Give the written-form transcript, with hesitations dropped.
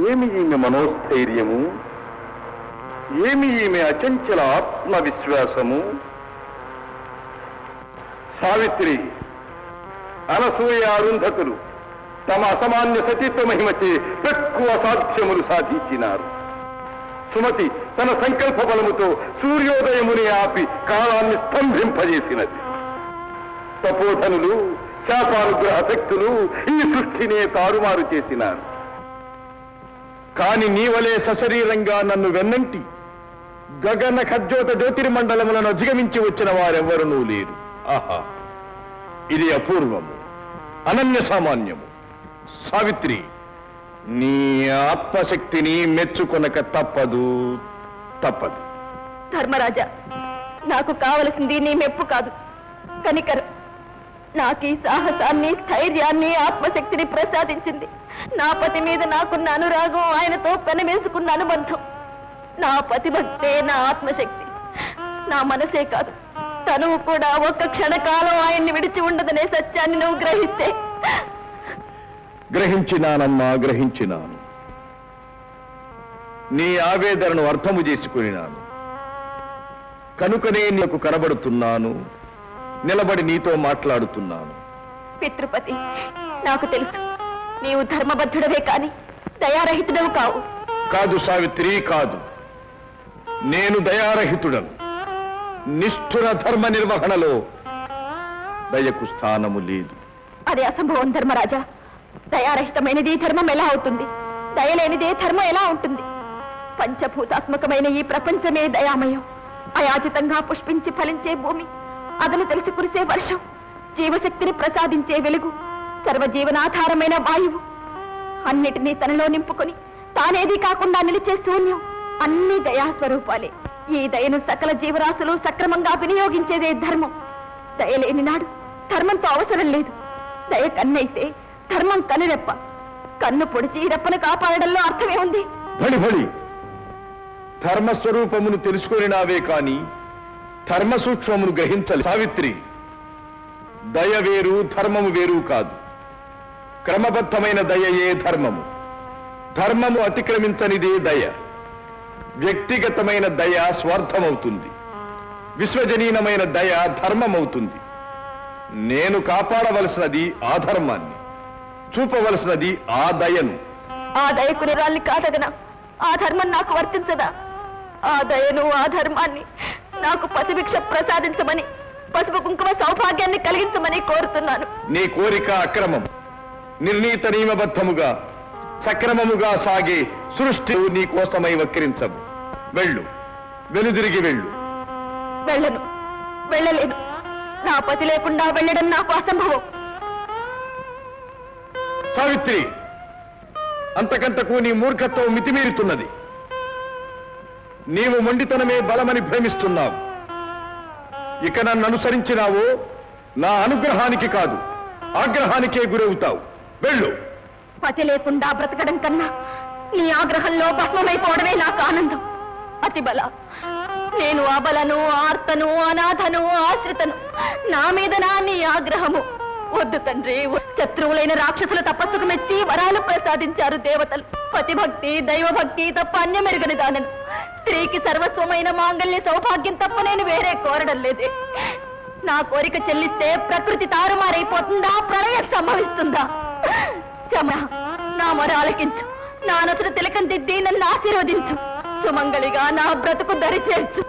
ఏమి ఈమె మనోస్థైర్యము, ఏమి ఈమె అచంచల ఆత్మవిశ్వాసము. సావిత్రి, అనసూయ, అరుంధతులు తమ అసామాన్య సతీత్వ మహిమచే తక్కువ సాధ్యములు సాధించినారు. సుమతి తన సంకల్ప బలముతో సూర్యోదయముని ఆపి కాలాన్ని స్తంభింపజేసినది. తపోధనులు, శాపానుగ్రహ శక్తులు ఈ సృష్టినే తారుమారు చేసినారు. కాని నీవలే సశరీరంగా నన్ను వెన్నంటి గగన ఖజ్జోత జ్యోతిర్మండలములను అధిగమించి వచ్చిన వారెవ్వరూ లేరు. ఆహా, ఇది అపూర్వము, అనన్య సామాన్యము. సావిత్రి, నీ ఆత్మశక్తిని మెచ్చుకొనక తప్పదు. ధర్మరాజా, నాకు కావలసింది నీ మెప్పు కాదు, కనికరం. నాకీ సాహసాన్ని, స్థైర్యాన్ని, ఆత్మశక్తిని ప్రసాదించింది నా పతి మీద నాకున్న అనురాగం, ఆయనతో పెనవేసుకున్న అనుబంధం. నా పతిభక్తే నా ఆత్మశక్తి. నా మనసే కాదు, తనువు కూడా ఒక్క క్షణకాలం ఆయన్ని విడిచి ఉండదనే సత్యాన్ని నువ్వు గ్రహిస్తే. గ్రహించినానమ్మా, గ్రహించినాను. నీ ఆవేదనను అర్థము చేసుకున్నాను. కనుకనే నీకు కనబడుతున్నాను, నిలబడి నీతో మాట్లాడుతున్నాను. పితృపతి, నాకు తెలుసు నీవు ధర్మబద్ధుడవే కాని దయారహితుడవు కావు. కాదు సావిత్రి, కాదు. నేను దయారహితుడను. నిష్ఠుర ధర్మ నిర్వహణలో దయకు స్థానము లేదు. అది అసంభవం ధర్మరాజా. దయారహితమైనది ధర్మం ఎలా అవుతుంది? దయలేనిదే ధర్మం ఎలా ఉంటుంది? పంచభూతాత్మకమైన ఈ ప్రపంచమే దయామయం. అయాచితంగా పుష్పించి ఫలించే భూమి, అదను తెలిసి కురిసే వర్షం, జీవశక్తిని ప్రసాదించే వెలుగు, సర్వజీవనాధారమైన వాయువు, అన్నిటినీ తనలో నింపుకొని తానేది కాకుండా నిలిచే శూన్యం, అన్ని దయాస్వరూపాలే. ఈ దయను సకల జీవరాశులు సక్రమంగా వినియోగించేదే ధర్మం. దయలేని నాడు ధర్మంతో అవసరం లేదు. దయ కన్నైతే ధర్మం కనురెప్ప. కన్ను పొడిచి రెప్పను కాపాడడంలో అర్థమే ఉంది. బడి బడి ధర్మస్వరూపమును తెలుసుకొనినావే కాని ధర్మ సూక్ష్మమును గ్రహించాలి. సావిత్రి, దయ వేరు, ధర్మము వేరు కాదు. క్రమబద్ధమైన దయయే ధర్మము. ధర్మము అతిక్రమించనిదే దయ. వ్యక్తిగతమైన దయ స్వార్థమవుతుంది. విశ్వజనీనమైన దయ ధర్మమవుతుంది. నేను కాపాడవలసినది ఆ ధర్మాన్ని, చూపవలసినది ఆ దయను. ఆ దయకు నిరాల్ని కాదగనా? ఆ ధర్మం నాకు వర్తించదా? ఆ దయను, ఆ ధర్మాన్ని నాకు పతిభిక్ష ప్రసాదించమని, పసుపు కుంకుమ సౌభాగ్యాన్ని కలిగించమని కోరుతున్నాను. నీ కోరిక అక్రమం. నిర్ణీత నియమబద్ధముగా సక్రమముగా సాగే సృష్టి నీ కోసమై వక్రించవు. వెళ్ళు, వెనుదిరిగి వెళ్ళు. వెళ్ళను, వెళ్ళలేను. నా పతి లేకుండా వెళ్ళడం నాకు అసంభవం. సావిత్రి, అంతకంతకు నీ మూర్ఖత్వం మితిమీరుతున్నది. నీవు మొండితనమే బలమని భ్రమిస్తున్నావు. ఇక నన్ను అనుసరించినావో నా అనుగ్రహానికి కాదు, ఆగ్రహానికే గురవుతావు. వెళ్ళు. పతి లేకుండా బ్రతకడం కన్నా నీ ఆగ్రహంలో భస్మమైపోవడమే నాకు ఆనందం. అతి బల, నేను అబలను, ఆర్తను, అనాథను, ఆశ్రితను. నా మీద నీ ఆగ్రహము వద్దు తండ్రి. శత్రువులైన రాక్షసుల తపస్సుకు మెచ్చి వరాలు ప్రసాదించారు దేవతలు. పతిభక్తి, దైవభక్తి తప్ప అన్యమెరుగని దానను. స్త్రీకి సర్వస్వమైన మాంగళ్య సౌభాగ్యం తప్ప నేను వేరే కోరడం లేదే. నా కోరిక చెల్లిస్తే ప్రకృతి తారుమారైపోతుందా? ప్రళయం సంభవిస్తుందా? క్షమ, నా మొర ఆలకించు. నా నసులు తిలకం దిద్ది నన్ను ఆశీర్వదించు. సుమంగళిగా నా బ్రతుకు దరి చేర్చు.